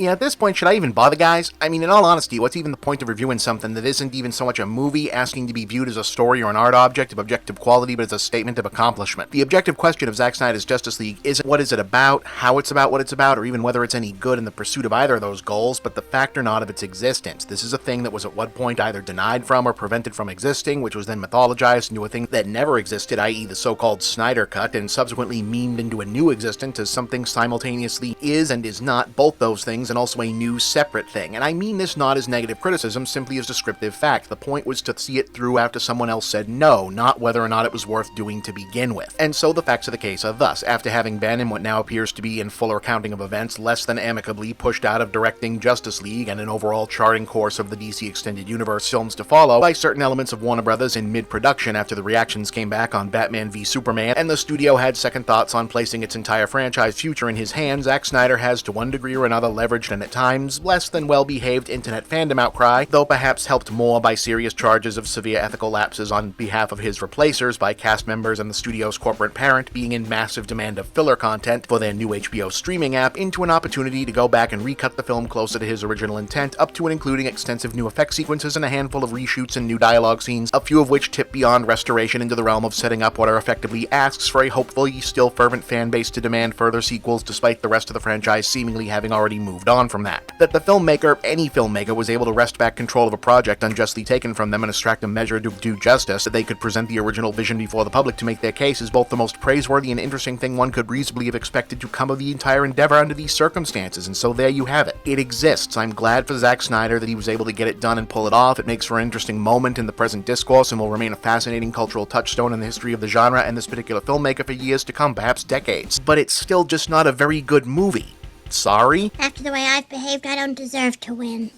Yeah, at this point, should I even bother, guys? I mean, in all honesty, what's even the point of reviewing something that isn't even so much a movie asking to be viewed as a story or an art object of objective quality, but as a statement of accomplishment? The objective question of Zack Snyder's Justice League isn't what is it about, how it's about what it's about, or even whether it's any good in the pursuit of either of those goals, but the fact or not of its existence. This is a thing that was at one point either denied from or prevented from existing, which was then mythologized into a thing that never existed, i.e. the so-called Snyder Cut, and subsequently memed into a new existence as something simultaneously is and is not both those things, and also a new separate thing. And I mean this not as negative criticism, simply as descriptive fact. The point was to see it through after someone else said no, not whether or not it was worth doing to begin with. And so the facts of the case are thus: after having been, in what now appears to be in fuller accounting of events, less than amicably pushed out of directing Justice League and an overall charting course of the DC Extended Universe films to follow by certain elements of Warner Brothers in mid-production after the reactions came back on Batman v Superman, and the studio had second thoughts on placing its entire franchise future in his hands, Zack Snyder has to one degree or another leveraged and at times less than well-behaved internet fandom outcry, though perhaps helped more by serious charges of severe ethical lapses on behalf of his replacers by cast members and the studio's corporate parent being in massive demand of filler content for their new HBO streaming app, into an opportunity to go back and recut the film closer to his original intent, up to and including extensive new effect sequences and a handful of reshoots and new dialogue scenes, a few of which tip beyond restoration into the realm of setting up what are effectively asks for a hopefully still fervent fan base to demand further sequels despite the rest of the franchise seemingly having already moved on from that. That the filmmaker, any filmmaker, was able to wrest back control of a project unjustly taken from them and extract a measure to do justice, that they could present the original vision before the public to make their case, is both the most praiseworthy and interesting thing one could reasonably have expected to come of the entire endeavor under these circumstances, and so there you have it. It exists. I'm glad for Zack Snyder that he was able to get it done and pull it off. It makes for an interesting moment in the present discourse and will remain a fascinating cultural touchstone in the history of the genre and this particular filmmaker for years to come, perhaps decades. But it's still just not a very good movie. Sorry? After the way I've behaved, I don't deserve to win.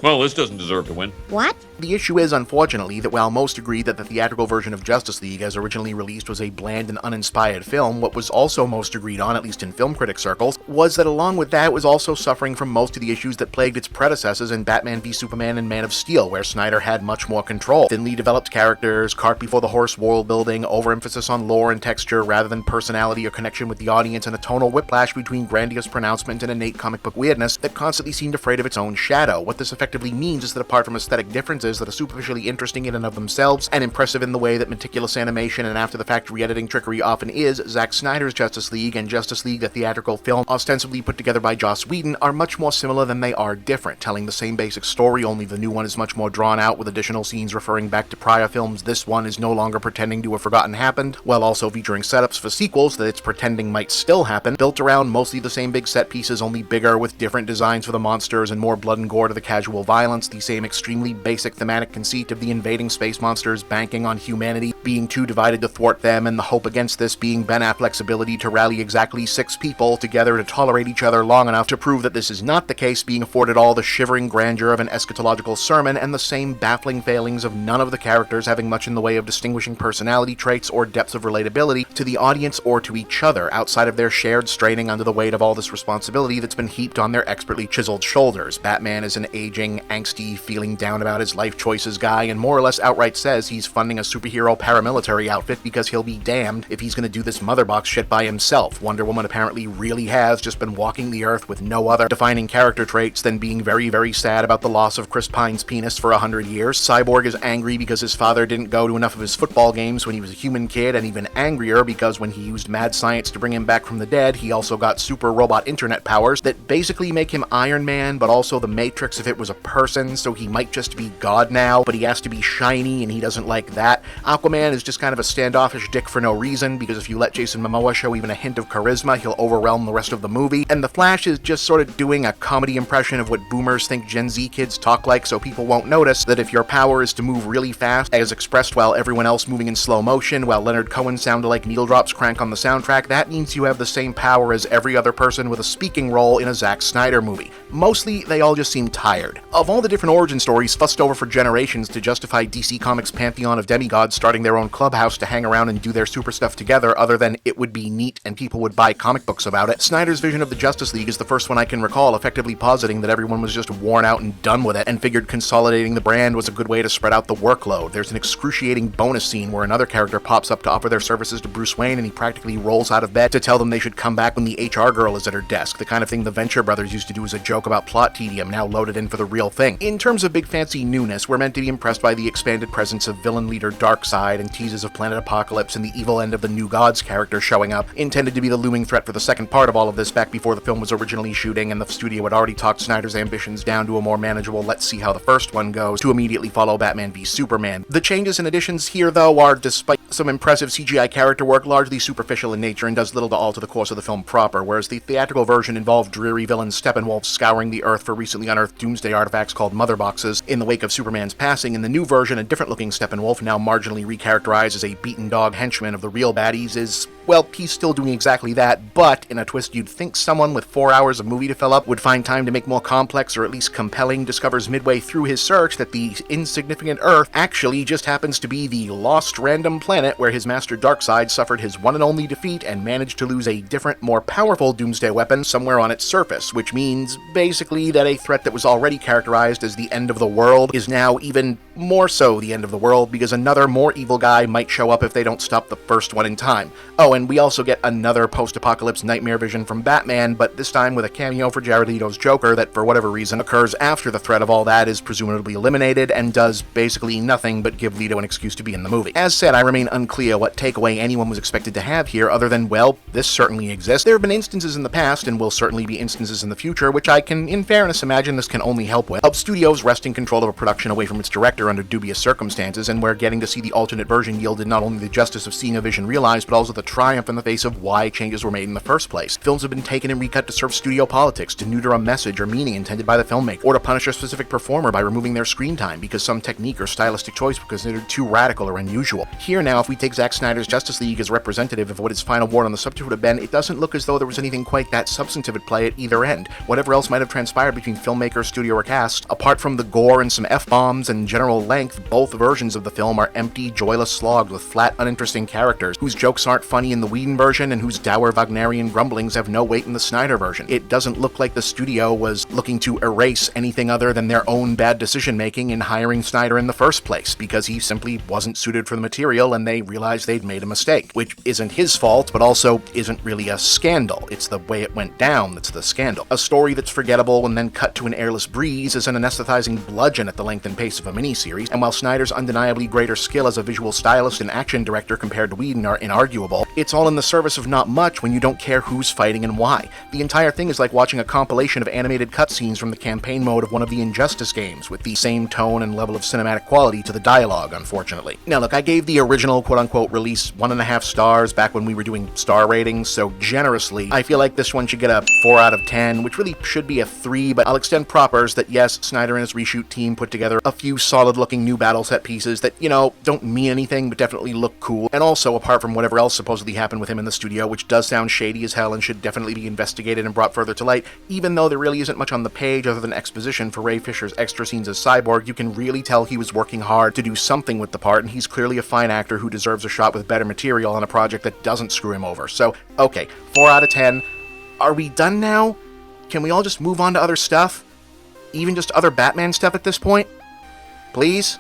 Well, this doesn't deserve to win. What? The issue is, unfortunately, that while most agreed that the theatrical version of Justice League as originally released was a bland and uninspired film, what was also most agreed on, at least in film critic circles, was that along with that it was also suffering from most of the issues that plagued its predecessors in Batman v Superman and Man of Steel, where Snyder had much more control. Thinly developed characters, cart before the horse world building, overemphasis on lore and texture rather than personality or connection with the audience, and a tonal whiplash between grandiose pronouncement and innate comic book weirdness that constantly seemed afraid of its own shadow. What this effectively means is that apart from aesthetic differences that are superficially interesting in and of themselves and impressive in the way that meticulous animation and after-the-fact re-editing trickery often is, Zack Snyder's Justice League and Justice League, the theatrical film ostensibly put together by Joss Whedon, are much more similar than they are different, telling the same basic story, only the new one is much more drawn out with additional scenes referring back to prior films. This one is no longer pretending to have forgotten happened, while also featuring setups for sequels that it's pretending might still happen, built around mostly the same big set pieces, only bigger, with different designs for the monsters and more blood and gore to the casual violence, the same extremely basic thematic conceit of the invading space monsters banking on humanity being too divided to thwart them, and the hope against this being Ben Affleck's ability to rally exactly 6 people together to tolerate each other long enough to prove that this is not the case, being afforded all the shivering grandeur of an eschatological sermon, and the same baffling failings of none of the characters having much in the way of distinguishing personality traits or depths of relatability to the audience or to each other, outside of their shared straining under the weight of all this responsibility that's been heaped on their expertly chiseled shoulders. Batman is an aging, angsty, feeling down about his life choices guy, and more or less outright says he's funding a superhero paramilitary outfit because he'll be damned if he's gonna do this motherbox shit by himself. Wonder Woman apparently really has just been walking the earth with no other defining character traits than being very, very sad about the loss of Chris Pine's penis for 100 years. Cyborg is angry because his father didn't go to enough of his football games when he was a human kid, and even angrier because when he used mad science to bring him back from the dead, he also got super robot internet powers that basically make him Iron Man, but also the Matrix if it was a person, so he might just be God now, but he has to be shiny and he doesn't like that. Aquaman is just kind of a standoffish dick for no reason, because if you let Jason Momoa show even a hint of charisma, he'll overwhelm the rest of the movie. And the Flash is just sort of doing a comedy impression of what boomers think Gen Z kids talk like, so people won't notice that if your power is to move really fast, as expressed while everyone else moving in slow motion, while Leonard Cohen sounded like needle drops crank on the soundtrack, that means you have the same power as every other person with a speaking role in a Zack Snyder movie. Mostly, they all just seem tired. Of all the different origin stories fussed over for for generations to justify DC Comics' pantheon of demigods starting their own clubhouse to hang around and do their super stuff together, other than it would be neat and people would buy comic books about it. Snyder's vision of the Justice League is the first one I can recall effectively positing that everyone was just worn out and done with it, and figured consolidating the brand was a good way to spread out the workload. There's an excruciating bonus scene where another character pops up to offer their services to Bruce Wayne, and he practically rolls out of bed to tell them they should come back when the HR girl is at her desk, the kind of thing the Venture brothers used to do as a joke about plot tedium, now loaded in for the real thing. In terms of big fancy newness, we're meant to be impressed by the expanded presence of villain leader Darkseid and teases of Planet Apocalypse and the evil end of the New Gods character showing up, intended to be the looming threat for the second part of all of this back before the film was originally shooting and the studio had already talked Snyder's ambitions down to a more manageable let's see how the first one goes to immediately follow Batman v Superman. The changes and additions here, though, are, despite some impressive CGI character work, largely superficial in nature and does little to alter the course of the film proper, whereas the theatrical version involved dreary villain Steppenwolf scouring the Earth for recently unearthed doomsday artifacts called Mother Boxes in the wake of Superman's passing. In the new version, a different-looking Steppenwolf, now marginally recharacterized as a beaten dog henchman of the real baddies, is, well, he's still doing exactly that, but in a twist you'd think someone with 4 hours of movie to fill up would find time to make more complex or at least compelling, discovers midway through his search that the insignificant Earth actually just happens to be the lost random planet where his master Darkseid suffered his one and only defeat and managed to lose a different, more powerful doomsday weapon somewhere on its surface, which means basically that a threat that was already characterized as the end of the world is now even more so the end of the world because another more evil guy might show up if they don't stop the first one in time. Oh, and we also get another post-apocalypse nightmare vision from Batman, but this time with a cameo for Jared Leto's Joker that, for whatever reason, occurs after the threat of all that is presumably eliminated and does basically nothing but give Leto an excuse to be in the movie. As said, I remain unclear what takeaway anyone was expected to have here other than, well, this certainly exists. There have been instances in the past, and will certainly be instances in the future, which I can, in fairness, imagine this can only help with, of studios wresting control of a production away from its director under dubious circumstances, and where getting to see the alternate version yielded not only the justice of seeing a vision realized, but also the triumph in the face of why changes were made in the first place. Films have been taken and recut to serve studio politics, to neuter a message or meaning intended by the filmmaker, or to punish a specific performer by removing their screen time because some technique or stylistic choice was considered too radical or unusual. Here now, if we take Zack Snyder's Justice League as representative of what his final word on the subject would have been, it doesn't look as though there was anything quite that substantive at play at either end. Whatever else might have transpired between filmmaker, studio, or cast, apart from the gore and some F-bombs and general length, both versions of the film are empty, joyless slogs with flat, uninteresting characters, whose jokes aren't funny in the Whedon version and whose dour Wagnerian grumblings have no weight in the Snyder version. It doesn't look like the studio was looking to erase anything other than their own bad decision-making in hiring Snyder in the first place, because he simply wasn't suited for the material and they realized they'd made a mistake, which isn't his fault, but also isn't really a scandal. It's the way it went down that's the scandal. A story that's forgettable and then cut to an airless breeze is an anesthetizing bludgeon at the length and pace of a miniseries, and while Snyder's undeniably greater skill as a visual stylist and action director compared to Whedon are inarguable, it's all in the service of not much when you don't care who's fighting and why. The entire thing is like watching a compilation of animated cutscenes from the campaign mode of one of the Injustice games, with the same tone and level of cinematic quality to the dialogue, unfortunately. Now look, I gave the original quote-unquote release 1.5 stars back when we were doing star ratings, so generously, I feel like this one should get a 4 out of 10, which really should be a 3, but I'll extend propers that yes, Snyder and his reshoot team put together a few solid-looking new battle set pieces that, you know, don't mean anything, but definitely look cool, and also, apart from whatever else supposedly happened with him in the studio, which does sound shady as hell and should definitely be investigated and brought further to light, even though there really isn't much on the page other than exposition for Ray Fisher's extra scenes as Cyborg, you can really tell he was working hard to do something with the part, and he's clearly a fine actor who deserves a shot with better material on a project that doesn't screw him over. So, okay, 4 out of 10. Are we done now? Can we all just move on to other stuff? Even just other Batman stuff at this point? Please?